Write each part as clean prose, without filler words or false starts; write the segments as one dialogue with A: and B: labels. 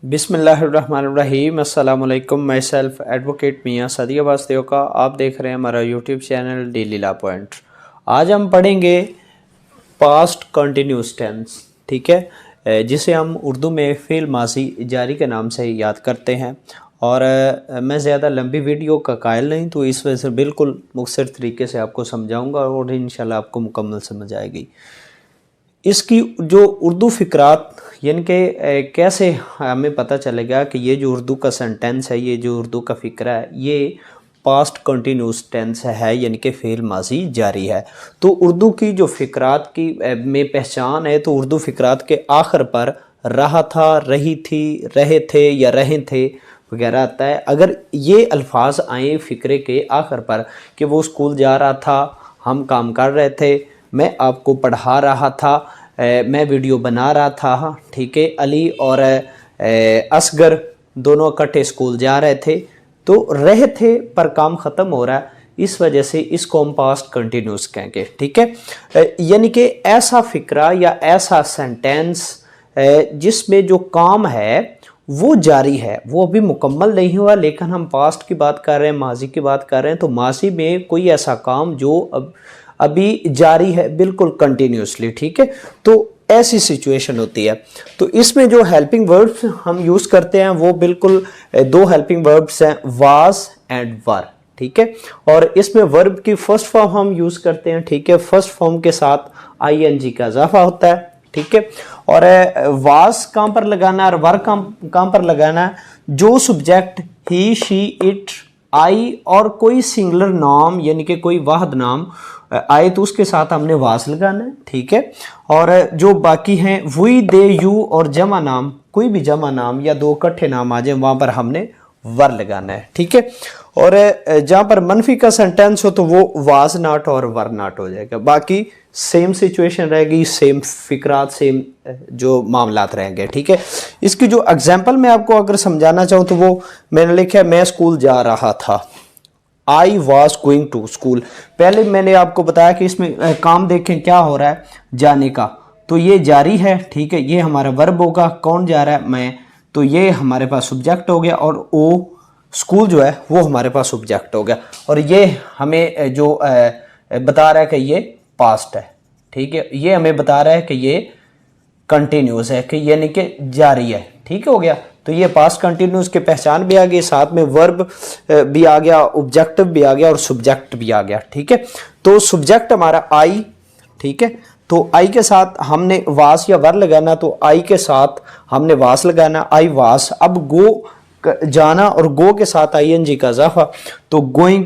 A: बिस्मिल्लाहिर्रहमानिर्रहीम। अस्सलाम वालेकुम। माई सेल्फ एडवोकेट मियाँ सदिया वास्ते का आप देख रहे हैं हमारा YouTube channel daily law point. आज हम पढ़ेंगे पास्ट कंटिन्यूस टेंस, ठीक है, जिसे हम उर्दू में फ़ेल माज़ी जारी के नाम से याद करते हैं। और मैं ज़्यादा लंबी वीडियो का कायल नहीं, तो इस वजह से बिल्कुल मुख्तसर तरीके से आपको समझाऊँगा और इंशाल्लाह आपको मुकम्मल समझ आएगी। इसकी जो उर्दू फ़िक्रात यानी कि कैसे हमें पता चलेगा कि ये जो उर्दू का सेंटेंस है, ये जो उर्दू का फ़िक्रा है, ये पास्ट कंटिन्यूस टेंस है यानी कि फ़ेल माज़ी जारी है। तो उर्दू की जो फ़िक्रात की में पहचान है, तो उर्दू फ़िक्रात के आखिर पर रहा था, रही थी, रहे थे या रहे थे वगैरह आता है। अगर ये अल्फाज आए फ़िक्रे के आखिर पर कि वो स्कूल जा रहा था, हम काम कर रहे थे, मैं आपको पढ़ा रहा था, मैं वीडियो बना रहा था, ठीक है, अली और असगर दोनों इकट्ठे स्कूल जा रहे थे, तो रहे थे पर काम ख़त्म हो रहा है, इस वजह से इसको हम पास्ट कंटिन्यूस कहेंगे, ठीक है। यानी कि ऐसा फ़िक्रा या ऐसा सेंटेंस जिसमें जो काम है वो जारी है, वो अभी मुकम्मल नहीं हुआ, लेकिन हम पास्ट की बात कर रहे हैं, माजी की बात कर रहे हैं, तो माजी में कोई ऐसा काम जो अभी जारी है बिल्कुल कंटिन्यूसली, ठीक है। तो ऐसी सिचुएशन होती है। तो इसमें जो हेल्पिंग वर्ब्स हम यूज़ करते हैं वो बिल्कुल दो हेल्पिंग वर्ब्स हैं, वाज एंड वर, ठीक है। और इसमें वर्ब की फर्स्ट फॉर्म हम यूज़ करते हैं, ठीक है। फर्स्ट फॉर्म के साथ आईएनजी का इजाफा होता है, ठीक है। और वाज कहाँ पर लगाना है और वर कहाँ पर लगाना है? जो सब्जेक्ट ही, शी, इट, आई और कोई सिंगुलर नाम यानी कि कोई वाहिद नाम आए तो उसके साथ हमने वास लगाना है, ठीक है। और जो बाकी हैं वी, दे, यू और जमा नाम, कोई भी जमा नाम या दो इकट्ठे नाम आ जाए वहाँ पर हमने वर लगाना है, ठीक है। और जहाँ पर मनफी का सेंटेंस हो तो वो वाज नाट और वर नाट हो जाएगा। बाकी सेम सिचुएशन रहेगी, सेम फिक्रात, सेम जो मामलात रहेंगे, ठीक है। इसकी जो एग्जाम्पल मैं आपको अगर समझाना चाहूँ तो वो मैंने लिखा है, मैं स्कूल जा रहा था, I was going to school. पहले मैंने आपको बताया कि इसमें काम देखें क्या हो रहा है, जाने का, तो ये जारी है, ठीक है। ये हमारा वर्ब होगा, कौन जा रहा है, मैं, तो ये हमारे पास सब्जेक्ट हो गया। और ओ स्कूल जो है वो हमारे पास सब्जेक्ट हो गया। और ये हमें जो बता रहा है कि ये पास्ट है, ठीक है। ये हमें बता रहा है कि ये कंटिन्यूस है, कि यानी कि जारी है, ठीक हो गया। तो ये पास्ट कंटिन्यूस की पहचान भी आ गई, साथ में वर्ब भी आ गया, ऑब्जेक्टिव भी आ गया और सब्जेक्ट भी आ गया, ठीक है। तो सब्जेक्ट हमारा आई, ठीक है। तो आई के साथ हमने वास या वर लगाना, तो आई के साथ हमने वास लगाना, आई वास। अब गो जाना और गो के साथ आईएनजी का इजाफा, तो गोइंग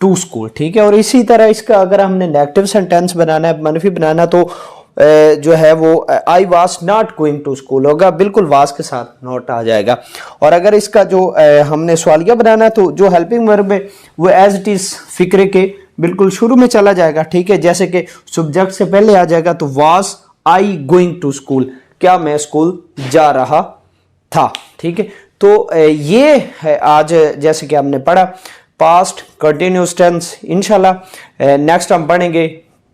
A: टू स्कूल, ठीक है। और इसी तरह इसका अगर हमने नेगेटिव सेंटेंस बनाना है, मनफी बनाना, तो जो है वो I was not going to school होगा, बिल्कुल वाज के साथ नॉट आ जाएगा। और अगर इसका जो हमने सवालिया बनाना है, तो जो हेल्पिंग वर्ब है वो एज इट इज फिक्रे के बिल्कुल शुरू में चला जाएगा, ठीक है। जैसे कि सब्जेक्ट से पहले आ जाएगा, तो was I going to school, क्या मैं स्कूल जा रहा था, ठीक है। तो ये है आज जैसे कि हमने पढ़ा पास्ट कंटिन्यूस टेंस। इंशाल्लाह नेक्स्ट हम पढ़ेंगे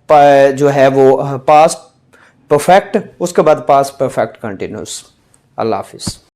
A: जो है वो पास्ट परफेक्ट, उसके बाद पास्ट परफेक्ट कंटिन्यूस। अल्लाह हाफिज़।